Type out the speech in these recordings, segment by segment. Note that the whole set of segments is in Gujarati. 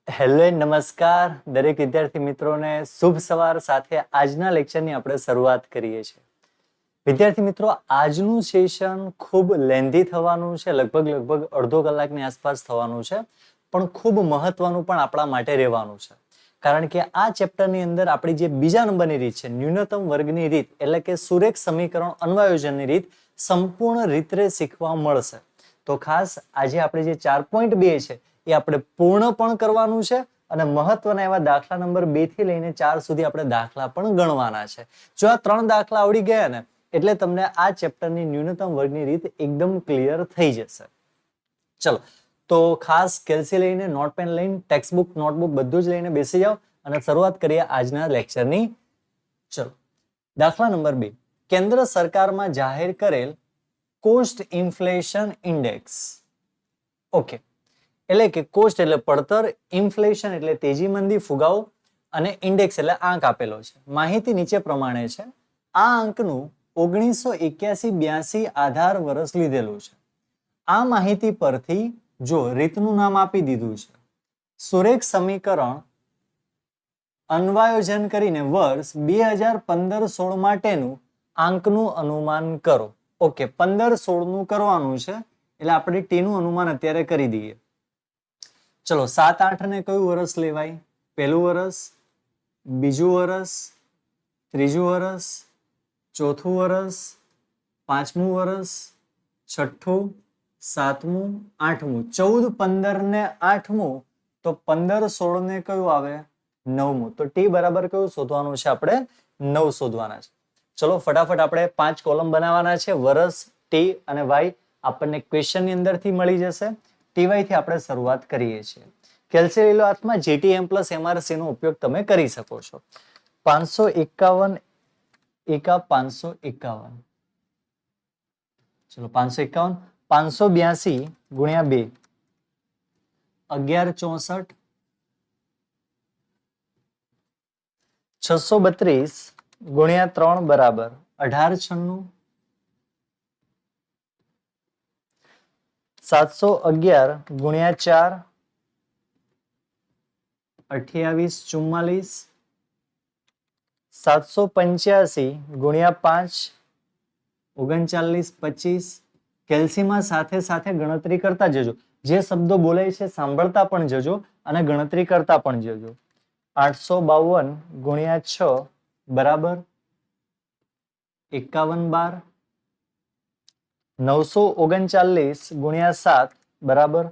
હેલો નમસ્કાર દરેક વિદ્યાર્થી મિત્રોને શુભ સવાર સાથે આજના લેક્ચરની આપણે શરૂઆત કરીએ છીએ. વિદ્યાર્થી મિત્રો, આજનું સેશન ખૂબ લેન્ધી થવાનું છે, લગભગ અડધો કલાકની આસપાસ થવાનું છે, પણ ખૂબ મહત્વનું પણ આપણા માટે રહેવાનું છે. કારણ કે આ ચેપ્ટરની અંદર આપણી જે બીજા નંબરની રીત છે, ન્યૂનતમ વર્ગની રીત, એટલે કે સુરેખ સમીકરણ અન્વયોજનની રીત સંપૂર્ણ રીતે શીખવા મળશે. તો ખાસ આજે આપણે જે 4.2 છે એ આપણે પૂર્ણ પણ કરવાનું છે અને મહત્વના એવા દાખલા નંબર 2 થી લઈને 4 સુધી આપણે દાખલા પણ ગણવાના છે. જો આ 3 દાખલા આવડી ગયા ને એટલે તમને આ ચેપ્ટરની ન્યૂનતમ વર્ગની રીત એકદમ ક્લિયર થઈ જશે. ચલો, તો ખાસ કેલ્સી લઈને, નોટપેન લઈને, ટેક્સ્ટબુક, નોટબુક બધું જ લઈને બેસી જાઓ અને શરૂઆત કરીએ આજના લેક્ચરની. ચલો, દાખલા નંબર 2. કેન્દ્ર સરકારમાં જાહેર કરેલ કોસ્ટ ઇન્ફ્લેશન ઇન્ડેક્સ. ઓકે, એટલે કે કોસ્ટ એટલે પડતર, ઇન્ફ્લેશન એટલે તેજી મંદી, ફુગાવો અને ઇન્ડેક્સ એટલે આંક આપેલો છે. માહિતી નીચે પ્રમાણે છે. આ આંકનું 1981-82 આધાર વર્ષ લીધેલું છે. આ માહિતી પરથી જો રીતનું નામ આપી દીધું છે, સુરેખ સમીકરણ અન્વયોજન કરીને વર્ષ 2015-16 માટેનું આંકનું અનુમાન કરો. ઓકે, 15-16 નું કરવાનું છે એટલે આપણે ટી નું અનુમાન અત્યારે કરી દઈએ. ચલો, 7-8 ને કયું વર્ષ લેવાય? પહેલું વર્ષ, બીજું વર્ષ, ત્રીજું વર્ષ, ચોથું વર્ષ, પાંચમું વર્ષ, છઠ્ઠું, સાતમું, આઠમું. 14, 15 ને 8મું, તો 15-16 ને કયું આવે? 9મું. તો ટી બરાબર કયું શોધવાનું છે? આપણે 9 શોધવાના છે. ચલો ફટાફટ આપણે 5 કોલમ બનાવવાના છે. વર્ષ, ટી અને વાય આપણને ક્વેશ્ચનની અંદરથી મળી જશે. ટીવાય થી આપણે શરૂઆત કરીએ છીએ. કેલ્સી લઈ લો હાથમાં. જીટીએમ પ્લસ એમઆરસી નો ઉપયોગ તમે કરી શકો છો. 551 એકા 551. ચલો 551, 582 ગુણ્યા 2 1164, 632 ગુણ્યા 3 બરાબર 1896, 711 ગુણ્યા 4 2844, 785 ગુણ્યા 5 3925. કેલ્સીમાં સાથે સાથે ગણતરી કરતા જજો. જે શબ્દો બોલાય છે સાંભળતા પણ જજો અને ગણતરી કરતા પણ જજો. 852 ગુણ્યા 6 બરાબર 5112, 939 ગુણ્યા 7 બરાબર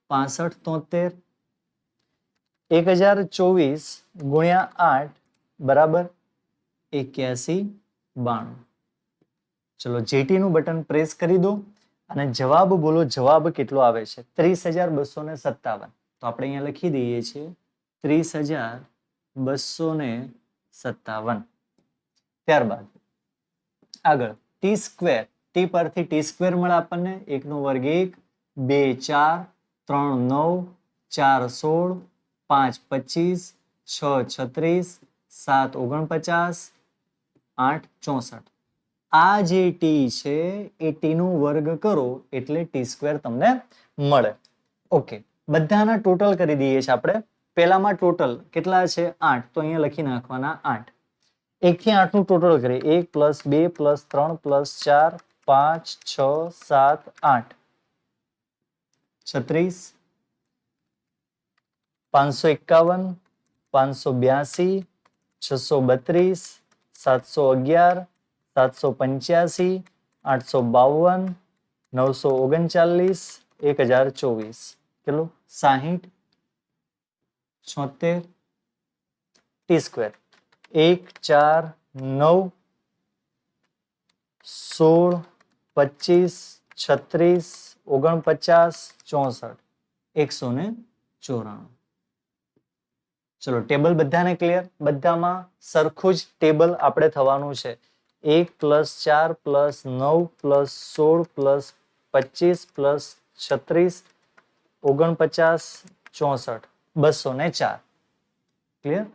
6573, 1024 ગુણ્યા 8 બરાબર 8192. ચલો, જેટી નું બટન પ્રેસ કરી દો અને જવાબ બોલો. જવાબ કેટલો આવે છે? 30,257. તો આપણે અહીંયા લખી દઈએ છીએ 30,257. ત્યારબાદ આગળ ટી સ્ક્વેર. ટી પરથી ટી સ્ક્વેર મળે આપણને. 1 નો વર્ગ 1, 2 4, 3 9, 4 16, 5 25, 6 36, 7 49, 8 64. આ જે ટી છે એ ટી નું વર્ગ કરો એટલે ટી સ્ક્વેર તમને મળે. ઓકે, બધાના ટોટલ કરી દઈએ છીએ આપણે. પહેલામાં ટોટલ કેટલા છે? 8. તો અહીંયા લખી નાખવાના 8. 1 થી 8 નું ટોટલ કરીએ. 1 + 2 + 3 + 4 5 6 7 8 36, 551, 582, 632, 711, 785, 852, 939, 1024. કેટલું? 60, 76. T square 1 4 9 16 25 36 49 64 194. ચલો, ટેબલ બધાને ક્લિયર? બધામાં સરખું જ ટેબલ આપણે થવાનું છે. 1 + 4 + 9 + 16 + 25 + 36 49 64 204. ક્લિયર?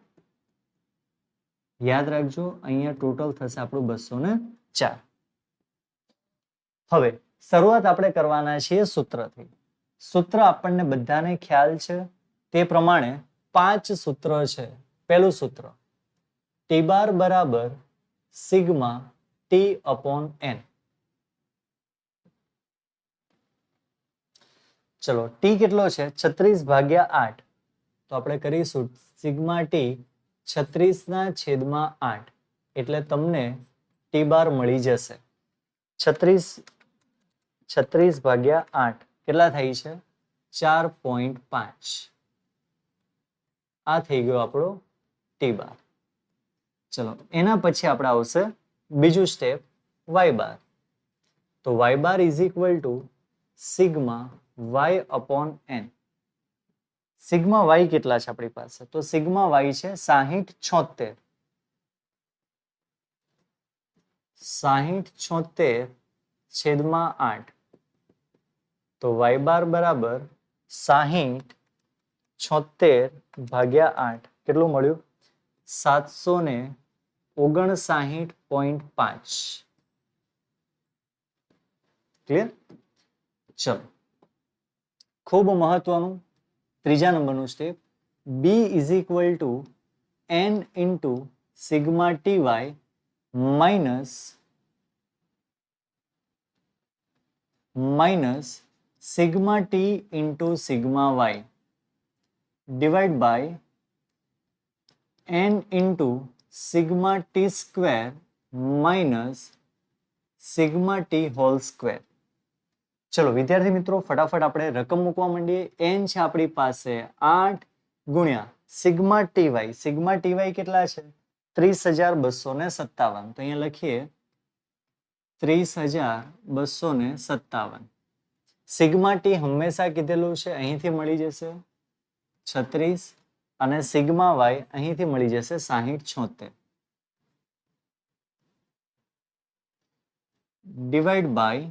યાદ રાખજો, અહીંયા ટોટલ થશે આપણું 204. હવે શરૂઆત આપણે કરવાના છીએ સૂત્રથી. સૂત્ર આપણને બધાને ખ્યાલ છે તે પ્રમાણે 5 સૂત્ર છે. પહેલું સૂત્ર ટી બાર બરાબર સિગ્મા ટી અપોન એન. ચલો ટી કેટલો છે 36/8, તો આપણે કરીશું સિગ્મા ટી 36/8 એટલે તમને ટી બાર મળી જશે. 36/8 કેટલા થાય છે 4.5. આ થઈ ગયો આપણો ટી બાર. ચલો એના પછી આપણે આવશે બીજું સ્ટેપ વાય બાર. તો Y bar is equal to sigma Y upon N. Sigma Y કેટલા છે આપણી પાસે? તો સિગ્મા વાય છે 60/76. 60/76/8. તો વાય બાર બરાબર 60/76/8 કેટલું મળ્યું 759.5. ક્લિયર? ચલો ખૂબ મહત્વનું ત્રીજા નંબરનું step b is equal to n into sigma T Y minus sigma T into sigma Y divide by n into sigma T square minus sigma T whole square. ચલો વિદ્યાર્થી મિત્રો ફટાફટ આપણે રકમ મૂકવા માંડીએ. n છે આપણી પાસે 8 ગુણ્યા sigma T Y. Sigma T Y કેટલા છે 30,257. તો અહીંયા લખીએ 30,257. સિગ્મા ટી હંમેશા કીધેલું છે અહીંથી મળી જશે 36 અને સિગ્મા વાય અહીંથી મળી જશે 60/76 ડિવાઈડ બાય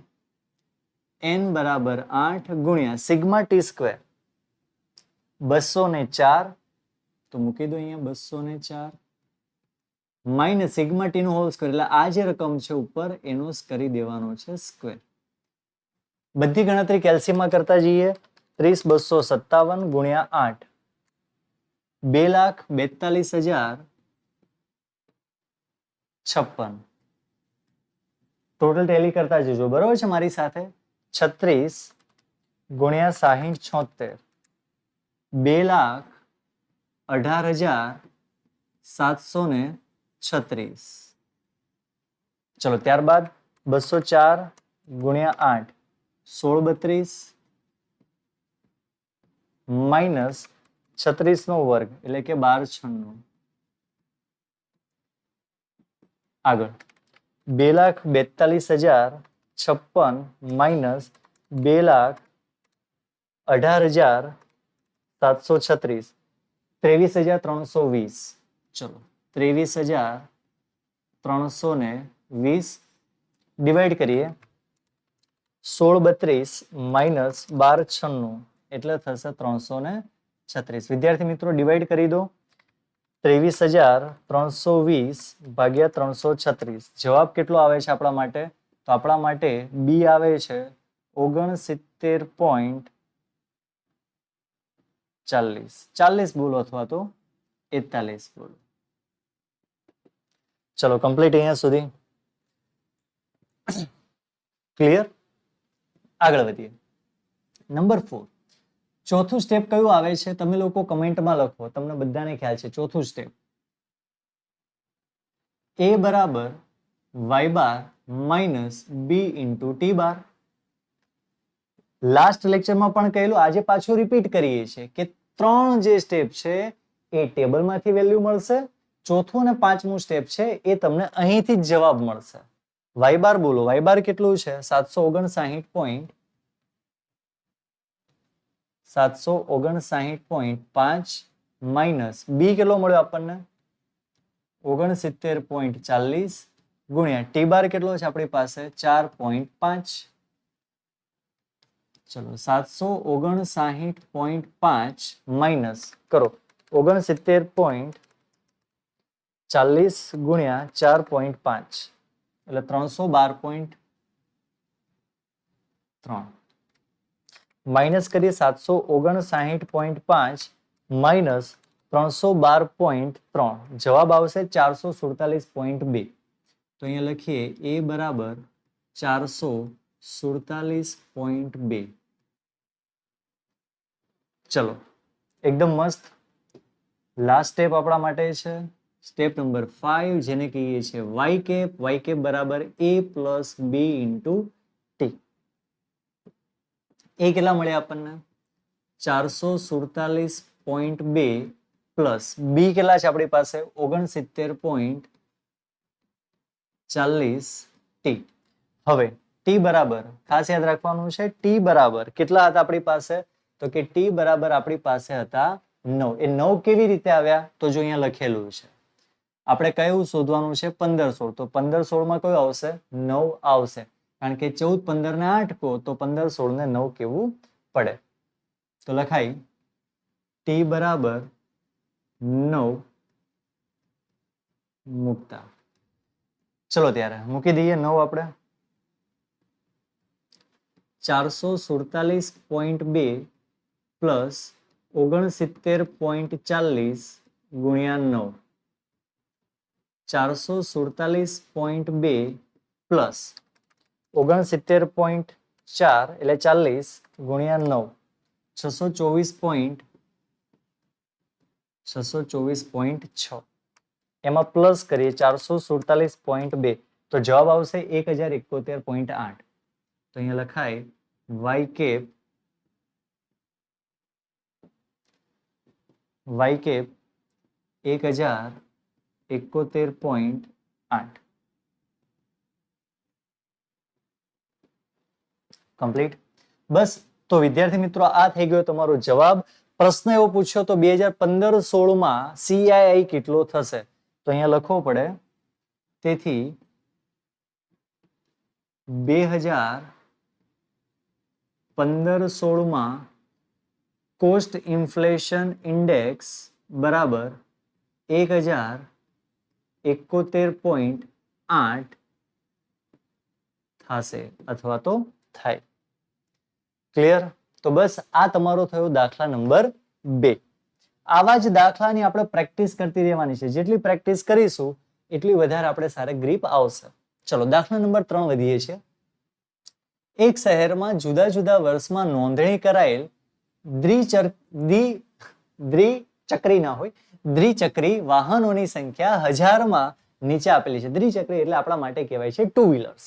n બરાબર 8 ગુણ્યા સિગ્મા ટી સ્ક્વેર 204. તો મૂકી દો અહીંયા 204 માઇનસ સિગ્મા ટી નો હોલ સ્ક્વેર એટલે આ જે રકમ છે ઉપર એનો કરી દેવાનો છે સ્ક્વેર. બધી ગણતરી કેલ્સીમાં કરતા જઈએ. 30,257 ગુણ્યા 8 2,42,056. ટોટલ ટેલી કરતા જજો બરોબર છે મારી સાથે. 36 ગુણ્યા 60/76 2,18,736. ચલો ત્યારબાદ 204 ગુણ્યા 8 1632 માઇનસ 36 નો વર્ગ એટલે કે 1296. આગળ 2,42,056 માઇનસ 2,18,736 23,320. ચલો 23,320 ડિવાઈડ કરીએ 1632 માઇનસ 1296 એટલે થશે 336. વિદ્યાર્થી મિત્રો ડિવાઈડ કરી દો 23,320 ભાગ્યા 336. જવાબ કેટલો આવે છે આપણા માટે? તો આપણા માટે બી આવે છે 69.40 બોલો અથવા તો 41 બોલો. ચલો કમ્પ્લીટ અહીંયા સુધી ક્લિયર? આગળ વધીએ. નંબર 4 ચોથું સ્ટેપ કયું આવે છે તમે લોકો કમેન્ટમાં લખો. તમને બધાને ખ્યાલ છે ચોથું સ્ટેપ a બરાબર y bar minus b into T બાર. લાસ્ટ લેક્ચરમાં પણ કહેલું આજે પાછું રિપીટ કરીએ છીએ કે 3 જે સ્ટેપ છે એ ટેબલમાંથી વેલ્યુ મળશે. ચોથું અને પાંચમું સ્ટેપ છે એ તમને અહીંથી જ જવાબ મળશે. y બાર બોલો. y બાર કેટલું છે 759.5 માઇનસ બી કેટલો મળ્યો આપણને 69.40 ગુણ્યા ટી બાર કેટલો છે આપણી પાસે 4.5. ચલો 759.5 માઇનસ કરો 69.40 ગુણ્યા 4.5 એટલે 312.3. માઇનસ કરીએ 759.5 માઇનસ 312.3, જવાબ આવશે 447.2. તો અહીંયા લખીએ એ બરાબર 447.2. ચલો એકદમ મસ્ત. લાસ્ટ સ્ટેપ આપણા માટે છે સ્ટેપ નંબર 5, જેને કહીએ છીએ વાય કેપ. વાય કેપ બરાબર a plus B into T. એ કેટલા મળે આપણને? 447.2 પ્લસ બી કેટલા છે આપણી પાસે? 69.40 ટી. હવે ટી બરાબર ખાસ યાદ રાખવાનું છે, ટી બરાબર કેટલા હતા આપણી પાસે? તો કે ટી બરાબર આપણી પાસે હતા 9. એ 9 કેવી રીતે આવ્યા? તો જો અહીંયા લખેલું છે. આપણે કયું શોધવાનું છે? 1516. તો 1516 માં કયું આવશે? 9 આવશે. કારણ કે 14 15 ને 8 કહો તો 1516 ને 9 કેવું પડે? તો લખાય ટી બરાબર 9 મૂકતા. ચલો ત્યારે મૂકી દઈએ 9 આપણે. 447.2 પ્લસ 69.40 ગુણ્યા 9. 447.2 પ્લસ 69.4 એટલે 40 ગુણ્યા 9. 624.6. એમાં પ્લસ કરીએ 447.2 તો જવાબ આવશે 1071.8. તો અહીંયા લખાય વાય કેપ 1071.8. કમ્પ્લીટ. બસ. તો વિદ્યાર્થી મિત્રો આ થઈ ગયો તમારો જવાબ. પ્રશ્ન એવો પૂછ્યો તો 2015-16 માં CII કેટલો થશે? તો અહીંયા લખવો પડે. તેથી 2015-16 માં કોસ્ટ ઇન્ફ્લેશન ઇન્ડેક્સ બરાબર 1071.8 થશે અથવા તો થાય. ક્લિયર? તો બસ આ તમારો થયો દાખલા નંબર 2. આવા જ દાખલાની આપણે પ્રેક્ટિસ કરતી રહેવાની છે. જેટલી પ્રેક્ટિસ કરીશું એટલી વધારે આપણે સારી ગ્રીપ આવશે. ચલો દાખલા નંબર 3 વધીએ છીએ. એક શહેરમાં જુદા જુદા વર્ષમાં નોંધણી કરાયેલ દ્વિચક્રી વાહનોની સંખ્યા 1000 માં નીચે આપેલી છે. દ્વિચક્રી એટલે આપણા માટે કહેવાય છે ટુ વ્હીલર્સ.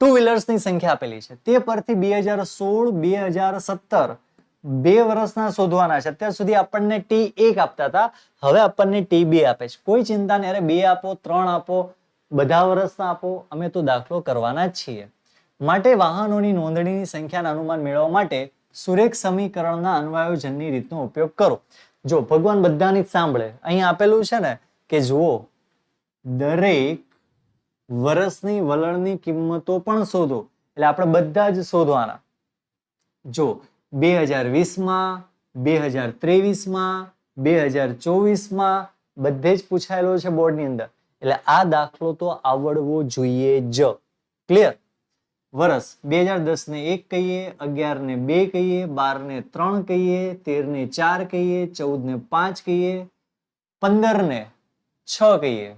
ટુ વ્હીલર્સની સંખ્યા આપેલી છે. તે પરથી 2016-2017 2 વર્ષના શોધવાના છે. અત્યાર સુધી આપણને T1 આપતા હતા, હવે આપણને T2 આપે છે. કોઈ ચિંતા નહીં, અરે 2 આપો 3 આપો, બધા વર્ષના આપો, અમે તો દાખલો કરવાના જ છીએ. માટે વાહનોની નોંધણીની સંખ્યાના અનુમાન મેળવવા માટે સુરેખ સમીકરણના અન્વયોજનની રીતનો ઉપયોગ કરો. જો ભગવાન બધાની જ સાંભળે. અહીંયા આપેલું છે ને કે જુઓ દરેક વર્ષની વલણની કિંમતો પણ શોધો. એટલે આપણે બધા જ શોધવાના. જો 2020માં, 2023માં, 2024માં બધે જ પૂછાયેલો છે બોર્ડની અંદર. એટલે આ દાખલો તો આવડવો જોઈએ જ. ક્લિયર? વર્ષ 2010 ને 1 કહીએ, 11 ને 2 કહીએ, 12 ને 3 કહીએ, 13 ને 4 કહીએ, 14 ને 5 કહીએ, 15 ને 6 કહીએ,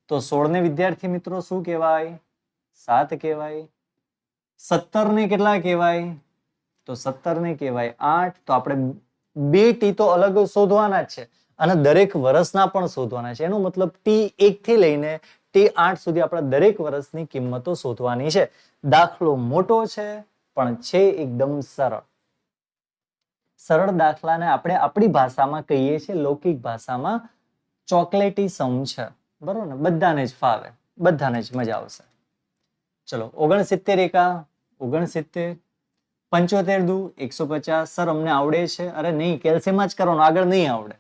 તો 16 ને વિદ્યાર્થી મિત્રો શું કહેવાય? 7 કહેવાય. 17 ને કેટલા કહેવાય? તો 17 ને કહેવાય 8. તો આપણે 2 ટી તો અલગ શોધવાના જ છે અને દરેક વર્ષના પણ શોધવાના છે. એનો મતલબ T1 થી લઈને T8 સુધી આપણે દરેક વર્ષની કિંમતો શોધવાની છે. દાખલો મોટો છે પણ છે એકદમ સરળ. સરળ દાખલાને આપણે આપણી ભાષામાં કહીએ છીએ, લૌકિક ભાષામાં ચોકલેટી સમ છે. બરોબર ને? બધાને જ ફાવે, બધાને જ મજા આવશે. ચલો 69 એકા 69, 75 દુ 150. સર અમને આવડે છે. અરે નહીં, કેલ્શિયમ જ કરવાનું, આગળ નહીં આવડે.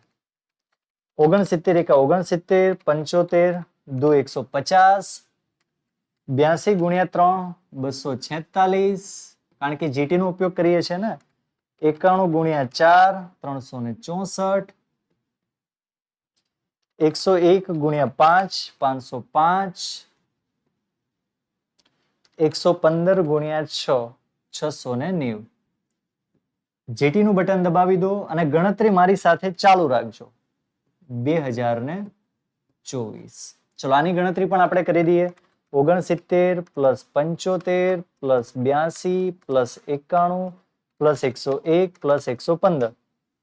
69 એકા 69, 75 દુ 150, 82 ગુણ્યા 3 246. કારણ કે GT નો ઉપયોગ કરીએ છીએ ને. 91 ગુણ્યા 4 364, 101 ગુણ્યા 5 505, 115 ગુણ્યા 6 690. જેટી નું બટન દબાવી દો અને ગણતરી મારી સાથે ચાલુ રાખજો. 2024. ચલો આની ગણતરી પણ આપણે કરી દઈએ. 69 plus 75 plus 82 plus 91 plus 101 plus 115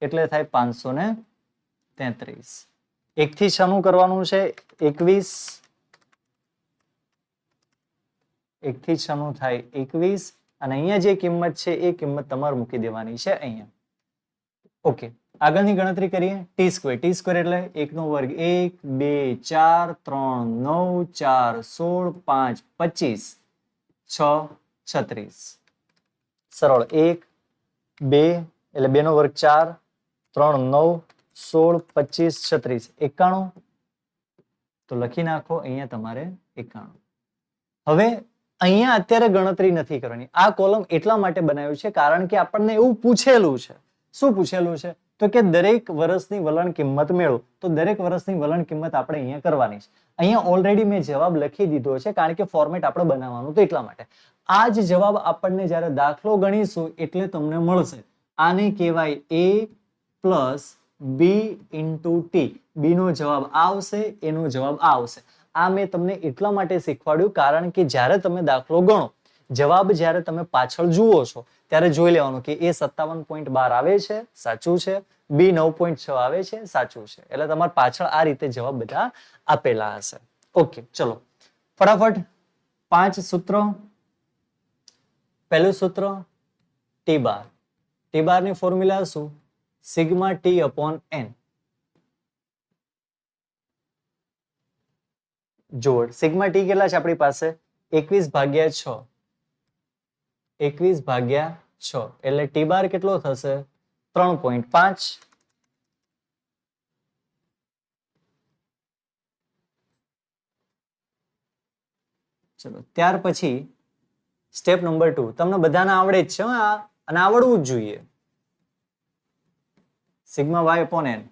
એટલે થાય 533. 1 થી 6 નું કરવાનું છે 21. 1 થી 6 નું થાય 21 અને અહીંયા જે કિંમત છે એ કિંમત તમારે મૂકી દેવાની છે અહીંયા. ઓકે, આગળની ગણતરી કરીએ. ટી સ્ક્વેર એટલે 1 નો વર્ગ 1 2 4 3 9 4 16 5 25 6 36. સરળ. 1 2 એટલે 2 નો વર્ગ 4 3 9 16 25 36 91. તો લખી નાખો અહીંયા તમારે 91. હવે અહીંયા અત્યારે ગણતરી નથી કરવાની. આ કોલમ એટલા માટે બનાવ્યું છે કારણ કે આપણને એવું પૂછેલું છે. શું પૂછેલું છે? તો કે દરેક વર્ષની વલણ કિંમત મેળવો. તો દરેક વર્ષની વલણ કિંમત આપણે અહીંયા કરવાની છે. અહીંયા ઓલરેડી મેં જવાબ લખી દીધો છે કારણ કે ફોર્મેટ આપણે બનાવવાનું તો એટલા માટે. આ જ જવાબ આપણને જ્યારે દાખલો ગણીશું એટલે તમને મળશે. આને કહેવાય a plus b into t. b નો જવાબ આવશે, a નો જવાબ આવશે. આ મેં તમને એટલા માટે શીખવાડ્યું કારણ કે જ્યારે તમે દાખલો ગણો, જવાબ જ્યારે તમે પાછળ જુઓ છો ત્યારે જોઈ લેવાનું કે એ 57.12 આવે છે, સાચું છે. બી 9.6 આવે છે, સાચું છે. એટલે તમારે પાછળ આ રીતે જવાબ બધા આપેલા હશે. ઓકે, ચલો ફટાફટ 5 સૂત્રો. પહેલું સૂત્ર ટી બાર. ટી બાર ની ફોર્મ્યુલા શું? Sigma T upon N. જોડ સિગ્મા ટી કેટલા છે આપણી પાસે? 21/6. 21/6 એટલે ટી બાર કેટલો થશે? 3.5. ચલો ત્યાર પછી સ્ટેપ નંબર 2. તમને બધાને આવડે જ છે અને આવડવું જ જોઈએ. Sigma Y upon N.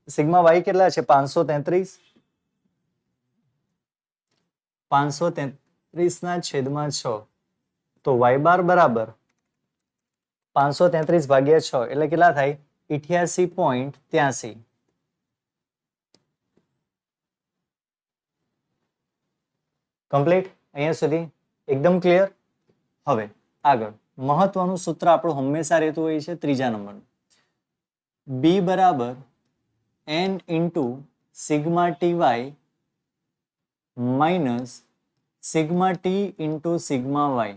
Sigma Y કેટલા છે? 533. 533/6. તો વાય બાર બરાબર 533/6 એટલે કેટલા થાય? 88.83. કમ્પ્લીટ. અહીંયા સુધી એકદમ ક્લિયર. હવે આગળ મહત્વનું સૂત્ર આપણું હંમેશા રહેતું હોય છે ત્રીજા નંબરનું. બી બરાબર n into sigma T Y minus sigma T into sigma Y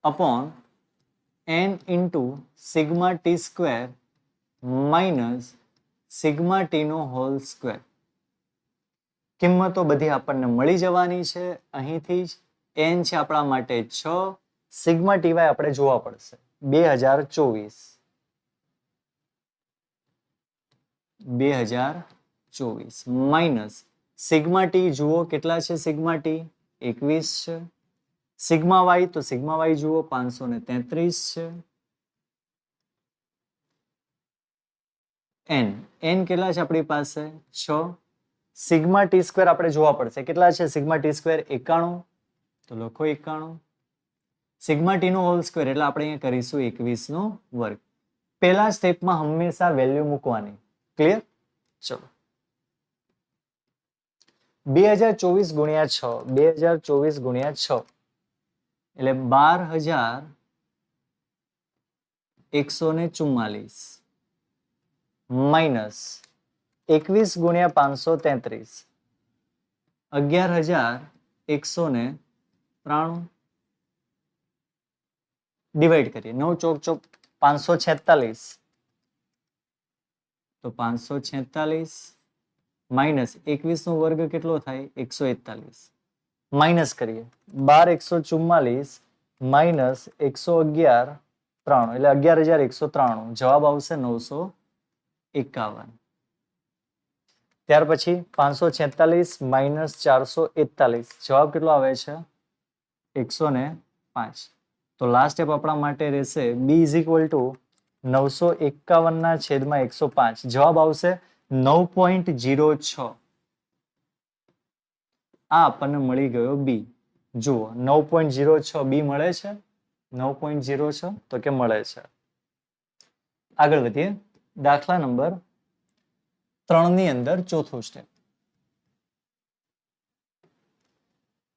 upon n into sigma T square minus sigma T નો હોલ સ્ક્વેર. કિંમતો બધી આપણને મળી જવાની છે. અહીંથી જ n છે આપણા માટે 6. સિગ્મા ટી વાય આપણે જોવા પડશે. 2024 માઇનસ સિગ્મા ટી જુઓ કેટલા છે? સિગ્મા ટી 21 છે. સિગ્મા વાય તો સિગ્મા વાય જુઓ 533 છે. n કેટલા છે આપણી પાસે? 6. સિગ્મા ટી સ્ક્વેર આપણે જોવા પડશે. કેટલા છે સિગ્મા ટી સ્ક્વેર? 91. તો લખો 91. સિગ્મા ટી નો હોલ સ્ક્વેર એટલે આપણે અહીંયા કરીશું 21 નો વર્ગ. પહેલા સ્ટેપમાં હંમેશા વેલ્યુ મૂકવાની. ક્લિયર? ચલો 2024 ગુણ્યા 6. 2024 ગુણ્યા 6 એટલે 12,144 માઇનસ 21 ગુણ્યા 533 11,193 ડિવાઈડ કરીએ. 9 ચોક 546 તો 546 માઇનસ 21 નો વર્ગ કેટલો થાય? 141. માઇનસ કરીએ 12,144 માઇનસ 111 3 એટલે 11,193. જવાબ આવશે 951. ત્યાર પછી 546 માઇનસ 441 જવાબ કેટલો આવે છે? 105. તો લાસ્ટ સ્ટેપ આપણા માટે રહેશે b ઇઝ ઇક્વલ ટુ 951/105. જવાબ આવશે 9.06. આ આપણને મળી ગયો બી. જુઓ 9.06 બી મળે છે. 9.06 તો કે મળે છે. આગળ વધીએ. દાખલા નંબર 3 ની અંદર ચોથું સ્ટેપ.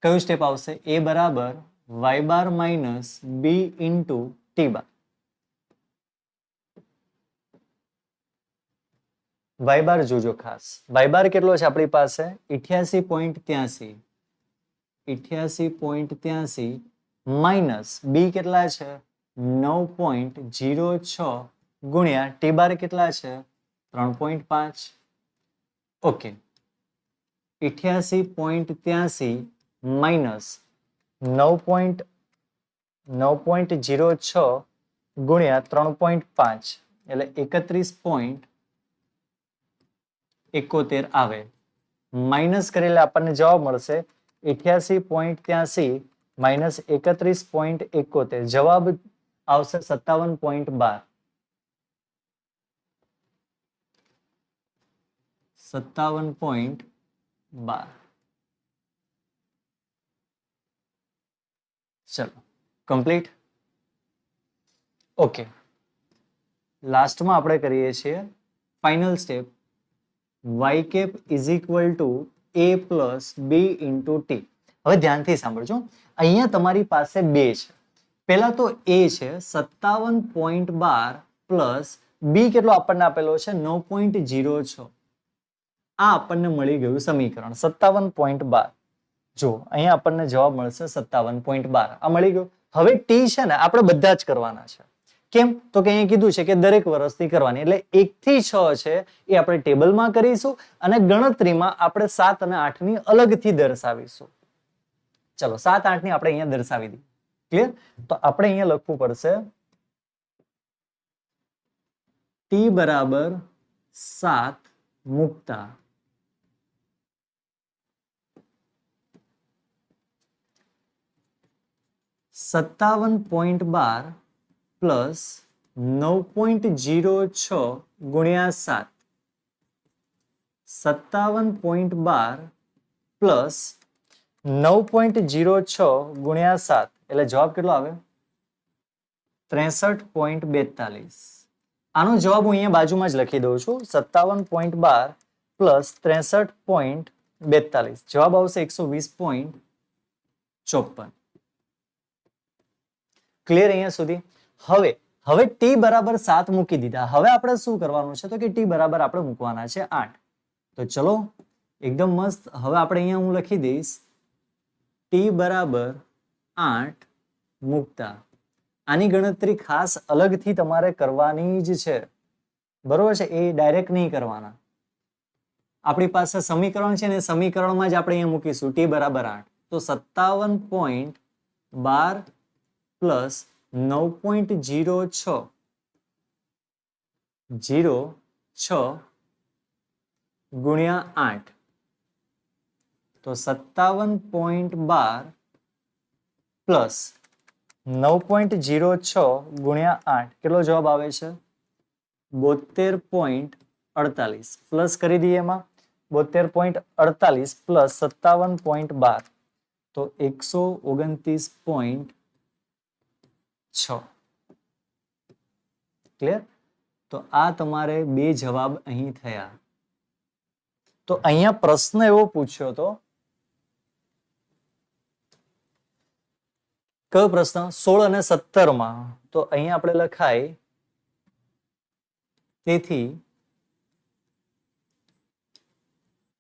કયું સ્ટેપ આવશે? a બરાબર y bar minus b into t બાર. y બાર જોજો ખાસ. y બાર કેટલો છે આપણી પાસે? 88.83. 88.83 માઇનસ b કેટલા છે? 9.06 ગુણ્યા t બાર કેટલા છે? 3.5. ઓકે. 88.83 માઇનસ 9.06 ગુણ્યા 3.5 એટલે 31.71 આવે. માઇનસ કરેલા આપણને જવાબ મળશે 88.83 માઇનસ 31.71. જવાબ આવશે 57.12. 57.12. ચલો કમ્પ્લીટ. ઓકે, લાસ્ટમાં આપણે કરીએ છીએ final step. y cap is equal to a plus b into t. હવે ધ્યાનથી સાંભળજો. અહીંયા તમારી પાસે બે છે. પહેલા તો a છે 57.12 પ્લસ b કેટલો આપણને આપેલો છે? 9.06. આ આપણને મળી ગયું સમીકરણ 57.12. જો અહીંયા આપણને જવાબ મળશે 57.12. આ મળી ગયું. હવે t છે ને આપણે બધા જ કરવાના છે. કેમ? તો કે અહીંયા કીધું છે કે દરેક વર્ષથી કરવાની. એટલે 1 થી 6 છે એ આપણે ટેબલમાં કરીશું અને ગણતરીમાં આપણે 7 અને 8 ની અલગથી દર્શાવીશું. ચલો 7, 8 ની આપણે અહીંયા દર્શાવી દઈએ. ક્લિયર? તો આપણે અહીંયા લખવું પડશે t બરાબર 7 મૂકતા 57.12 પ્લસ 9.06 ગુણ્યા 7. 57.12 પ્લસ 9.06 ગુણ્યા 7 એટલે જવાબ કેટલો આવે? 63.42. આનો જવાબ હું અહીંયા બાજુમાં જ લખી દઉં છું. 57.12 પ્લસ 63.42 જવાબ આવશે 120.54. ક્લિયર અહીંયા સુધી? હવે t બરાબર 7 મૂકી દીધા. હવે આપણે શું કરવાનું છે? તો કે t બરાબર આપણે મૂકવાના છે 8. તો ચલો એકદમ મસ્ત. હવે આપણે અહીંયા હું લખી દઈશ t બરાબર 8 મૂકતા. આની ગણતરી ખાસ અલગથી તમારે કરવાની જ છે. બરોબર છે? એ ડાયરેક્ટ નહીં કરવાના. આપણી પાસે સમીકરણ છે ને, સમીકરણમાં જ આપણે અહીંયા મૂકીશું t બરાબર 8. તો 57.12 પ્લસ 9.06 ગુણ્યા 8. તો 57.12 પ્લસ 9.06 ગુણ્યા 8 કેટલો જવાબ આવે છે? 72.48. પ્લસ કરી દઈએ એમાં 72.48 પ્લસ 57.12 તો 129.6. ક્લિયર? તો આ તમારે બે જવાબ અહીં થયા. તો અહીંયા પ્રશ્ન એવો પૂછ્યો હતો. કયો પ્રશ્ન? 16 અને 17 માં. તો અહીંયા આપણે લખાય તેથી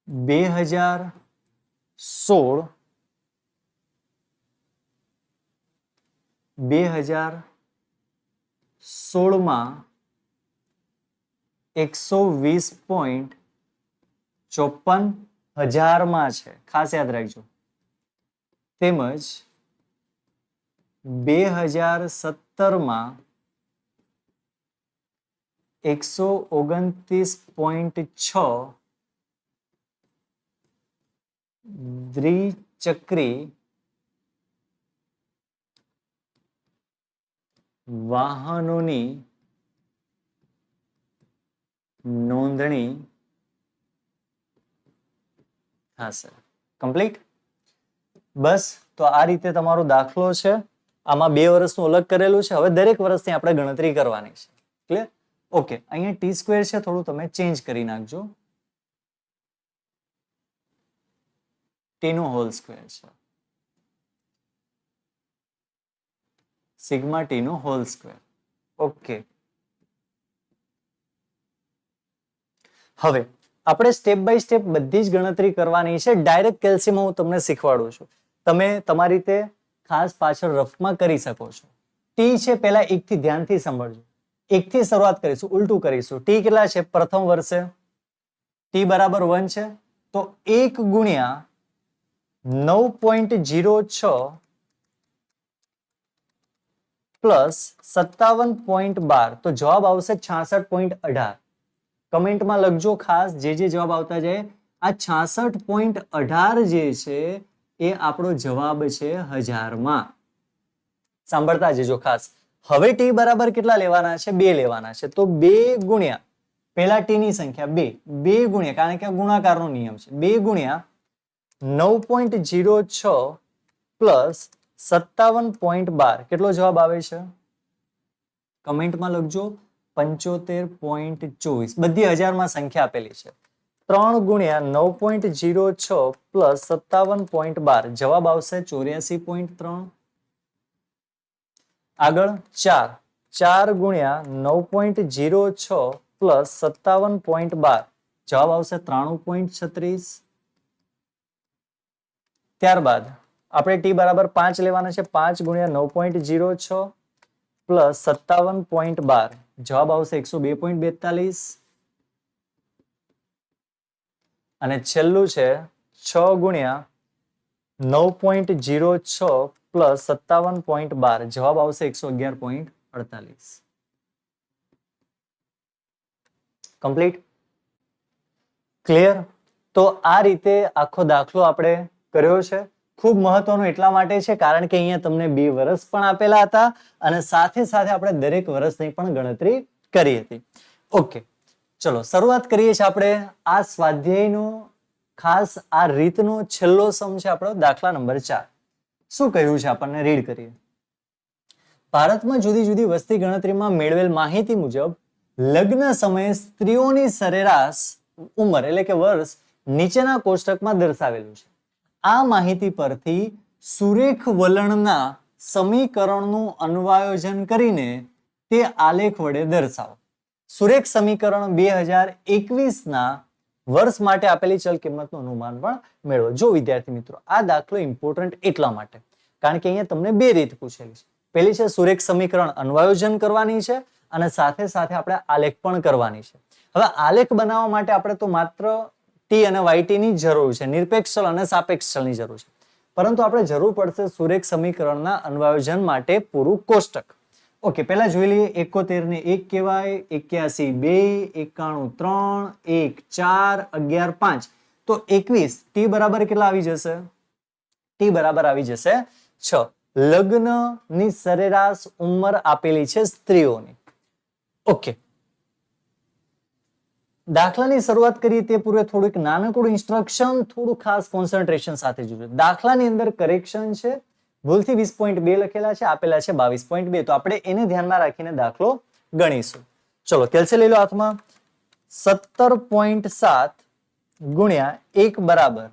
2016 માં 120.54 માં છે. ખાસ યાદ રાખજો. તેમજ 2017 માં 129.6 દ્વિચક્રી વાહનોની નોંધણી થશે. કમ્પ્લીટ? બસ તો આ રીતે તમારો દાખલો છે આમાં 2 વર્ષનું અલગ કરેલું છે. હવે દરેક વર્ષની આપણે ગણતરી કરવાની છે. ક્લિયર? ઓકે, અહીંયા ટી સ્ક્વેર છે, થોડું તમે ચેન્જ કરી નાખજો. ટી નો હોલ સ્ક્વેર છે, સિગ્મા ટી નો હોલ સ્ક્વેર. ઓકે, હવે આપણે સ્ટેપ બાય સ્ટેપ બધી જ ગણતરી કરવાની છે. ડાયરેક્ટ કેલ્સીમાં હું તમને શીખવાડું છું, તમે તમારી રીતે ખાસ પાછળ રફમાં કરી શકો છો. ટી છે પહેલા 1 થી ધ્યાનથી સમજજો. 1 થી શરૂઆત કરીશું, ઉલટું કરીશું. ટી કેટલા છે પ્રથમ વર્ષે? ટી બરાબર 1 છે, તો 1 ગુણ્યા 9.06 પ્લસ 57.12, તો જવાબ આવશે 66.18. કમેન્ટમાં લખજો ખાસ જે જવાબ આવતા જાય. આ 66.18 જે છે એ આપણો જવાબ છે 1000માં. સાંભળતા જજો ખાસ. હવે ટી બરાબર કેટલા લેવાના છે? 2 લેવાના છે, તો 2 ગુણ્યા પહેલા ટી ની સંખ્યા 2 ગુણ્યા, કારણ કે આ ગુણાકારનો નિયમ છે, 2 ગુણ્યા 9.06 પ્લસ 57.12, કેટલો જવાબ આવે છે? કમેન્ટમાં લખજો 75.24. બધી 1000માં સંખ્યા આપેલી છે. 3 ગુણ્યા 9.06 પ્લસ 57.12, જવાબ આવશે 84.3. આગળ 4 ગુણ્યા 9.06 પ્લસ 57.12, જવાબ આવશે 93.36. ત્યારબાદ આપણે ટી બરાબર 5 લેવાના છે. 5 ગુણ્યા 9.06 પ્લસ 57.12, જવાબ આવશે 102.42. અને છેલ્લું છે 6 ગુણ્યા 9.06 પ્લસ 57.12, જવાબ આવશે 111.48. કમ્પ્લીટ? ક્લિયર? તો આ રીતે આખો દાખલો આપણે કર્યો છે. ખૂબ મહત્વનો એટલા માટે છે કારણ કે અહીંયા તમને 2 વર્ષ પણ આપેલા હતા અને સાથે સાથે આપણે દરેક વર્ષની પણ ગણતરી કરી હતી. ઓકે, ચલો શરૂઆત કરીએ છીએ આપણે આ સ્વાધ્યાયનો. ખાસ આ રીતનો છેલ્લો સમ છે આપણો, દાખલા નંબર 4. શું કહ્યું છે આપણને? રીડ કરીએ. ભારતમાં જુદી જુદી વસ્તી ગણતરીમાં મેળવેલ માહિતી મુજબ લગ્ન સમયે સ્ત્રીઓની સરેરાશ ઉંમર એટલે કે વર્ષ નીચેના કોષ્ટકમાં દર્શાવેલું છે. આ માહિતી પરથી સુરેખ વલણના સમીકરણનું અન્વયોજન કરીને તે આલેખ વડે દર્શાવો. સુરેખ સમીકરણ 2021 ના વર્ષ માટે આપેલી ચલ કિંમતનું અનુમાન પણ મેળવો. જો વિદ્યાર્થી મિત્રો, આ દાખલો ઇમ્પોર્ટન્ટ એટલા માટે કારણ કે અહીંયા તમને 2 રીત પૂછેલી છે. પહેલી છે સુરેખ સમીકરણ અન્વયોજન કરવાની છે અને સાથે સાથે આપણે આલેખ પણ કરવાની છે. હવે આલેખ બનાવવા માટે આપણે તો માત્ર ટી અને વાયટી ની જરૂર છે, નિરપેક્ષ ચલ અને સાપેક્ષ ચલની જરૂર છે, પરંતુ આપણે જરૂર પડશે સુરેખ સમીકરણના અન્વયોજન માટે પૂરું કોષ્ટક. ઓકે, પહેલા જોઈ લઈએ. 71 ને 1 કહેવાય, 81 2, 91 3, 1 4, 11 5, તો 21. ટી બરાબર કેટલા આવી જશે? ટી બરાબર આવી જશે 6. લગ્નની સરેરાશ ઉંમર આપેલી છે સ્ત્રીઓની. ઓકે, દાખલાની શરૂઆત કરીએ તે પૂર્વે થોડુંક નાનકડું ઇન્સ્ટ્રક્શન, થોડું ખાસ કોન્સન્ટ્રેશન સાથે જોજો. દાખલાની અંદર કરેક્શન છે, ભૂલથી 20.2 લખેલા છે, આપેલા છે 22.2, તો આપણે એને ધ્યાનમાં રાખીને દાખલો ગણીશું. ચલો કેલ્સી લઈ લો હાથમાં. 17.7 ગુણ્યા 1 બરાબર,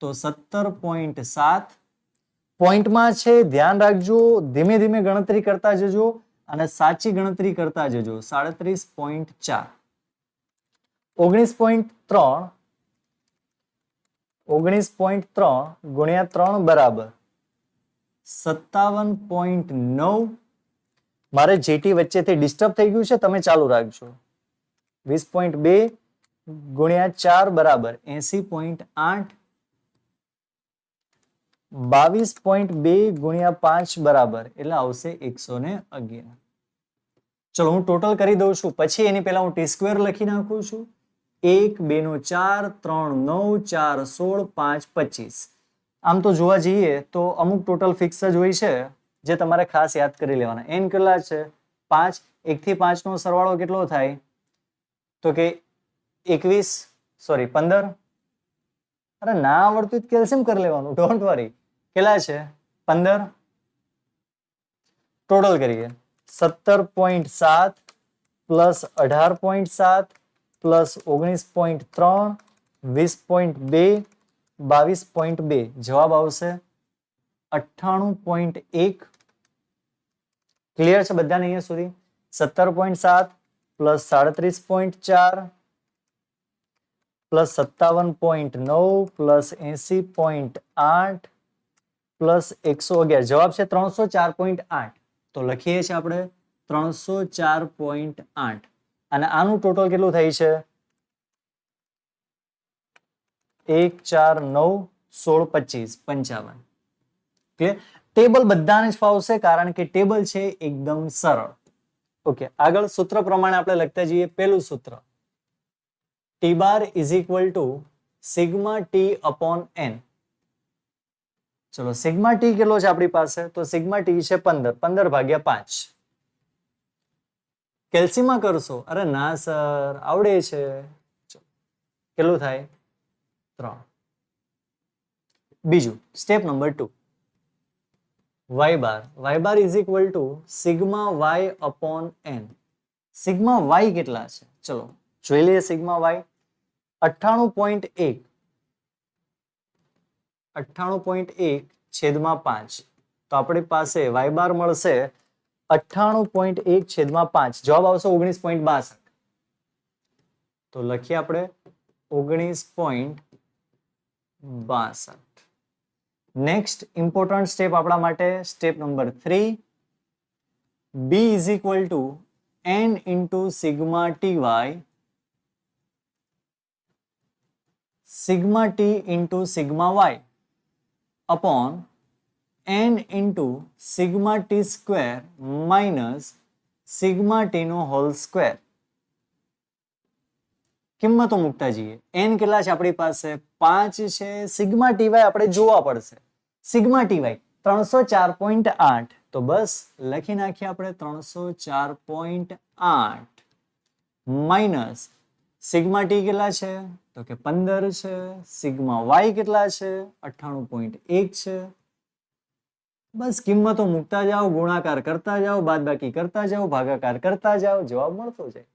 તો 17.7 પોઈન્ટમાં છે, ધ્યાન રાખજો, ધીમે ધીમે ગણતરી કરતા જજો અને સાચી ગણતરી કરતા જજો. 37.4. 19.3 ગુણ્યા 3 બરાબર 57.9. મારે જેટી વચ્ચેથી ડિસ્ટર્બ થઈ ગયું છે, તમે ચાલુ રાખજો. 20.2 ગુણ્યા 4 બરાબર 80.8. 22.2 ગુણ્યા 5 બરાબર એટલે આવશે 111. ચલો હું ટોટલ કરી દઉં છું, પછી એની પહેલા હું ટી સ્ક્વેર લખી નાખું છું. 1 2 નો 4 3 9 4 16 5 25. આમ તો જોવા જઈએ તો અમુક ટોટલ ફિક્સ જ હોય છે જે તમારે ખાસ યાદ કરી લેવાના. એન કેટલા છે? 5. 1 થી 5 નો સરવાળો કેટલો થાય? તો કે 15. અરે ના આવડતું કેલ્શિયમ કરી લેવાનું, ડોન્ટ વરી. કેટલા છે? 15. ટોટલ કરીએ 17.7 પ્લસ 18.7 પ્લસ 19.3 20.2 22.2 જવાબ આવશે 98.1. ક્લિયર છે બધાને અહીંયા સુધી? 17.7 પ્લસ 37.4 પ્લસ 57.9 પ્લસ 80.8 પ્લસ 111 જવાબ છે 304.8. તો લખીએ છીએ આપણે 304.8 અને આનું ટોટલ કેટલું થાય છે 1 4 9 16 25 55. ક્લિયર? ટેબલ બધાને જ ફાવશે કારણ કે ટેબલ છે એકદમ સરળ. ઓકે, આગળ સૂત્ર પ્રમાણે આપણે લખતા જઈએ. પહેલું સૂત્ર T bar is equal to sigma T upon N. ચલો સિગ્મા ટી કેટલો છે આપણી પાસે? તો સિગ્મા ટી છે 15. 15 ભાગ્યા 5. કેલ્સીમાં કરશો? અરે ના સર, આવડે છે. કેટલું થાય? 3. બીજું step number 2 y bar is equal to sigma y upon n. Sigma y કેટલા છે? ચલો જોઈ લઈએ. સિગ્મા y 98.1 છેદમાં 5. તો આપણી પાસે y બાર મળશે 98.1 છેદમાં 5. જવાબ આવશે 19.62. તો લખીએ આપણે 19.62. નેક્સ્ટ ઇમ્પોર્ટન્ટ સ્ટેપ આપણા માટે step number 3 b is equal to n into sigma T Y sigma T into sigma Y upon n into sigma T square minus sigma T નો હોલ સ્ક્વેર. કિંમતો મૂકતા જઈએ. n કેટલા છે આપણી પાસે? 5 છે. સિગ્મા ટીવાય આપણે જોવા પડશે. સિગ્મા ટીવાય 304.8. તો બસ લખી નાખીએ આપણે 304.8 માઇનસ સિગ્મા ટી કેટલા છે? તો કે 15 છે. સિગ્મા વાય કેટલા છે? 98.1 છે. બસ કિંમતો મૂકતા જાઓ, ગુણાકાર કરતા જાઓ, બાદબાકી કરતા જાઓ, ભાગાકાર કરતા જાઓ, જવાબ મળતો જાય.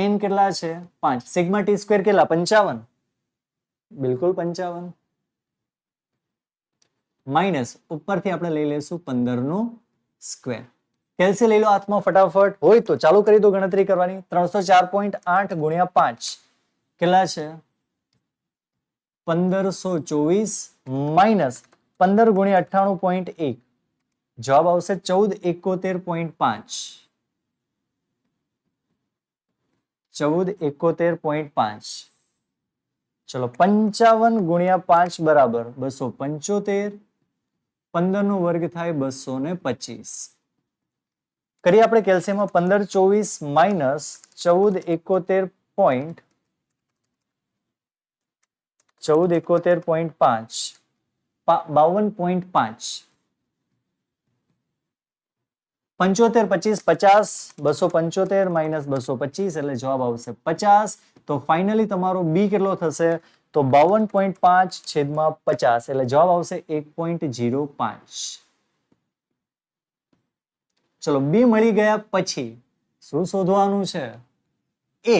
n કેટલા છે? 5. સિગ્મા ટી સ્ક્વેર કેટલા? 55. બિલકુલ 55. માઇનસ ઉપરથી આપણે લઈ લેશું 15 નો સ્ક્વેર. કેલ્સી લઈ લો હાથમાં ફટાફટ. હોય તો ચાલુ કરી દો ગણતરી કરવાની. 304.8 ગુણ્યા 5 કેટલા છે? 1524 માઇનસ 15 ગુણ્યા 98.1 જવાબ આવશે 1471.5. 1471.5. ચલો 55 ગુણ્યા 5 બરાબર 275. 15 નો વર્ગ થાય 225. કરીએ આપણે કેલ્સીયમમાં 1524 માઇનસ 1471.5 52.5. 75 25 50 275 માઇનસ 225 એટલે જવાબ આવશે 50. તો ફાઇનલી તમારો બી કેટલો થશે? તો 52.5 છેદમાં 50 એટલે જવાબ આવશે 1.05. ચલો બી મળી ગયા પછી શું શોધવાનું છે? એ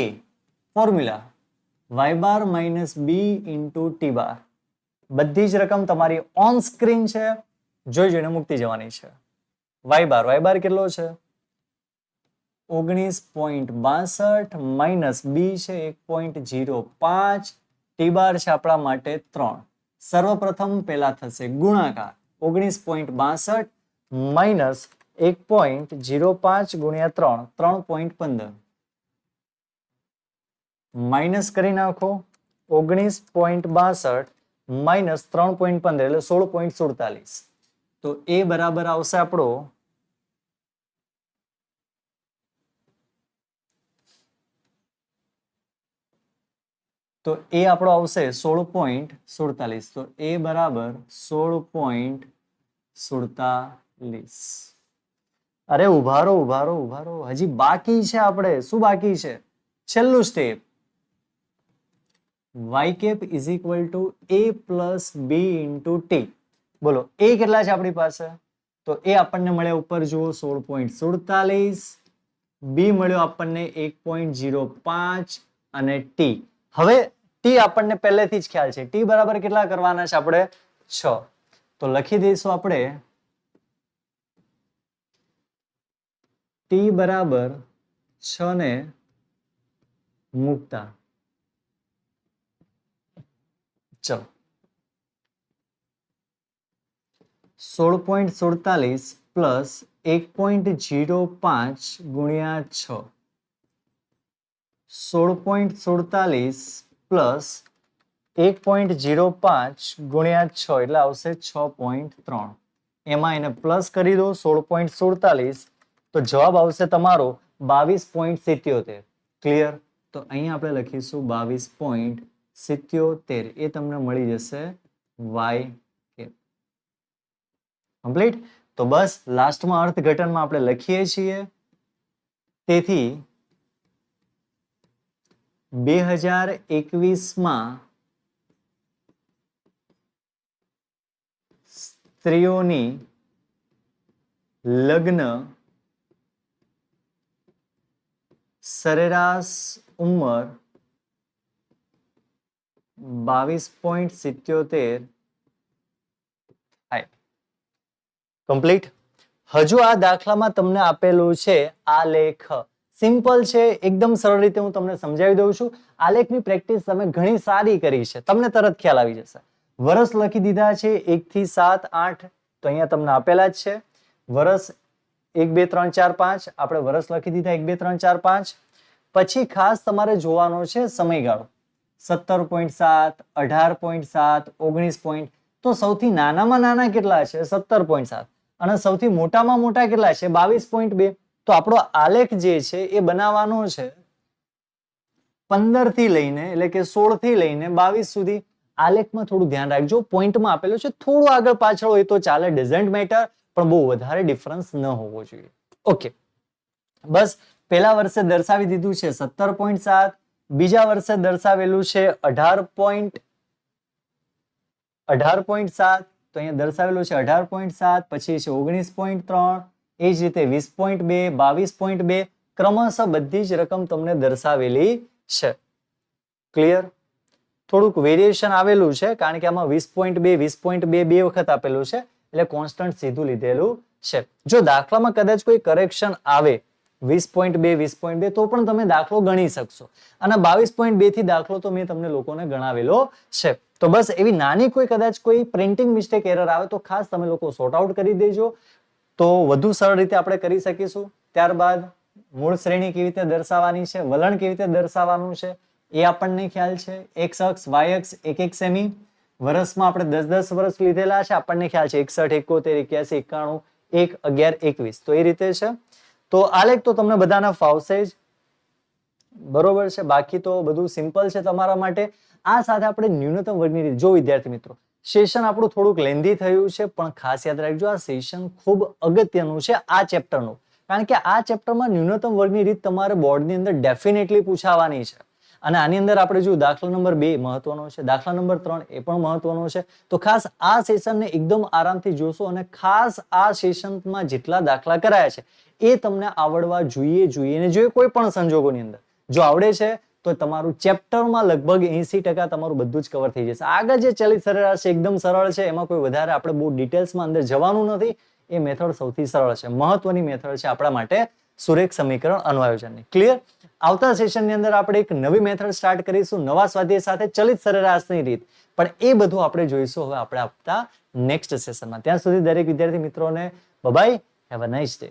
ફોર્મ્યુલા y બાર માઇનસ બી ઇન્ટુ ટી બાર. બધી જ રકમ તમારી ઓન સ્ક્રીન છે, જોઈ જોઈને મૂકતી જવાની છે. y બાર કેટલો છે? 19.62 માઇનસ બી છે 1.05. ટી બાર છે આપણા માટે 3. સર્વપ્રથમ પહેલા થશે ગુણાકાર. 19.62 માઇનસ 1.05 ગુણ્યા 3 3.15 માઇનસ કરી નાખો. 19.62 માઇનસ 3.15 એટલે 16.47. તો એ બરાબર આવશે આપણો તો એ આપણો આવશે 16.47. તો એ બરાબર 16.47. અરે ઉભારો હજી બાકી છે. આપણે શું બાકી છે? છેલ્લું step y cap is equal to a plus B into T. બોલો એ કેટલા છે આપણી પાસે? તો એ આપણને મળ્યા ઉપર જુઓ 16.47, બી મળ્યો આપણને 1.05 અને ટી. હવે ટી આપણને પહેલેથી જ ખ્યાલ છે, ટી બરાબર કેટલા કરવાના છે આપણે 6. તો લખી દઈશું આપણે ટી બરાબર 6 ને મૂકતા ચલો 16.47 પ્લસ 1.05 ગુણ્યા 6, 16.47 પ્લસ 1.05 ગુણ્યા 6 એટલે આવશે 6.3. એમાં એને પ્લસ કરી દો 16.47 તો જવાબ આવશે તમારો 22.77. ક્લિયર? તો અહીંયા આપણે લખીશું 22.77. એ તમને મળી જશે વાય કે કમ્પ્લીટ. તો બસ લાસ્ટમાં અર્થઘટનમાં આપણે લખીએ છીએ. તેથી 2021માં સ્ત્રીઓની લગ્ન સરેરાશ ઉંમર 22.77 થાય. કમ્પ્લીટ. હજુ આ દાખલામાં તમને આપેલું છે આલેખ. સિમ્પલ છે, એકદમ સરળ રીતે હું તમને સમજાવી દઉં છું. આલેખની પ્રેક્ટિસ તમે ઘણી સારી કરી છે, તમને તરત ખ્યાલ આવી જશે. વર્ષ લખી દીધા છે 1 થી 7, 8 તો અહીંયા તમને આપેલા જ છે. વર્ષ 1 2 3 4 5 આપણે વર્ષ લખી દીધા 1 2 3 4 5. પછી ખાસ તમારે જોવાનો છે સમયગાળો 17.7, 18.7, 19. તો સૌથી નાનામાં નાના કેટલા છે 17.7 અને સૌથી મોટામાં મોટા કેટલા છે 22.2. તો આપણો આલેખ જે છે એ બનાવવાનો છે 15 થી લઈને એટલે કે 16 થી લઈને 22 સુધી. આલેખમાં થોડું ધ્યાન રાખજો, પોઈન્ટમાં આપેલું છે, થોડું આગળ પાછળ હોય તો ચાલે, ડઝન્ટ મેટર, પણ બહુ વધારે ડિફરન્સ ન હોવો જોઈએ. ઓકે, બસ પહેલા વર્ષે દર્શાવી દીધું છે 17.7, બીજા વર્ષે દર્શાવેલું છે 18.7, તો અહીંયા દર્શાવેલું છે 18.7, પછી છે 19.3, એ જ રીતે 20.2, 22.2, ક્રમશઃ બધી જ રકમ તમને દર્શાવેલી છે. ક્લિયર? થોડુંક વેરિએશન આવેલું છે કારણ કે આમાં 20.2, 20.2 બે વખત આપેલું છે એટલે કોન્સ્ટન્ટ સીધું લીધેલું છે. જો દાખલામાં કદાચ કોઈ કરેક્શન આવે 20.2, 20.2 તો પણ તમે દાખલો ગણી શકશો, અને 22.2 થી દાખલો તો મેં તમને લોકોને ગણાવેલો છે. તો બસ એવી નાની કોઈ કદાચ કોઈ પ્રિન્ટિંગ મિસ્ટેક એરર આવે તો ખાસ તમે લોકો સોર્ટ આઉટ કરી દેજો, તો વધુ સરળ રીતે આપણે કરી શકીશું. ત્યારબાદ મૂળ શ્રેણી કેવી રીતે દર્શાવવાની છે, વલણ કેવી રીતે દર્શાવવાનું છે એ આપણને ખ્યાલ છે. એક્સ અક્ષ, વાય અક્ષ, 1 સેમી. વર્ષમાં આપણે 10 વર્ષ લીધેલા છે, આપણને ખ્યાલ છે 61, 71, 81, 91, 1, 11, 21. તો એ રીતે છે. તો આલેખ તો તમને બધાના ફાવશે જ, બરોબર છે. બાકી તો બધું સિમ્પલ છે તમારા માટે. આ સાથે આપણે ન્યૂનતમ વર્ગની રીત. જો વિદ્યાર્થી મિત્રો, સેશન આપણું થોડુંક લેન્ધી થયું છે, પણ ખાસ યાદ રાખજો આ સેશન ખૂબ અગત્યનું છે આ ચેપ્ટરનું, કારણ કે આ ચેપ્ટરમાં ન્યૂનતમ વર્ગની રીત તમારે બોર્ડની અંદર ડેફિનેટલી પૂછાવાની છે. અને આની અંદર આપણે જો દાખલા નંબર 2 મહત્વનો છે, દાખલા નંબર 3 એ પણ મહત્વનો છે. તો ખાસ આ સેશનને એકદમ આરામથી જોશો, અને ખાસ આ સેશનમાં જેટલા દાખલા કરાયા છે એ તમને આવડવા જોઈએ ને જોઈએ કોઈ પણ સંજોગોની અંદર. જો આવડે છે તો તમારું ચેપ્ટરમાં લગભગ 80% તમારું બધું જ કવર થઈ જશે. આગળ જે ચલિત સરેરાશ છે એકદમ સરળ છે, એમાં કોઈ વધારે આપણે બહુ ડિટેલ્સમાં અંદર જવાનું નથી. એ મેથડ સૌથી સરળ છે, મહત્વની મેથડ છે આપણા માટે સુરેખ સમીકરણ અન્વયોજનની. ક્લિયર? આવતા સેશનની અંદર આપણે એક નવી મેથડ સ્ટાર્ટ કરીશું નવા સ્વાધ્યાય સાથે, ચલિત સરેરાશની રીત. પણ એ બધું આપણે જોઈશું હવે આપણે આપતા નેક્સ્ટ સેશનમાં. ત્યાં સુધી દરેક વિદ્યાર્થી મિત્રોને bye, have a nice day.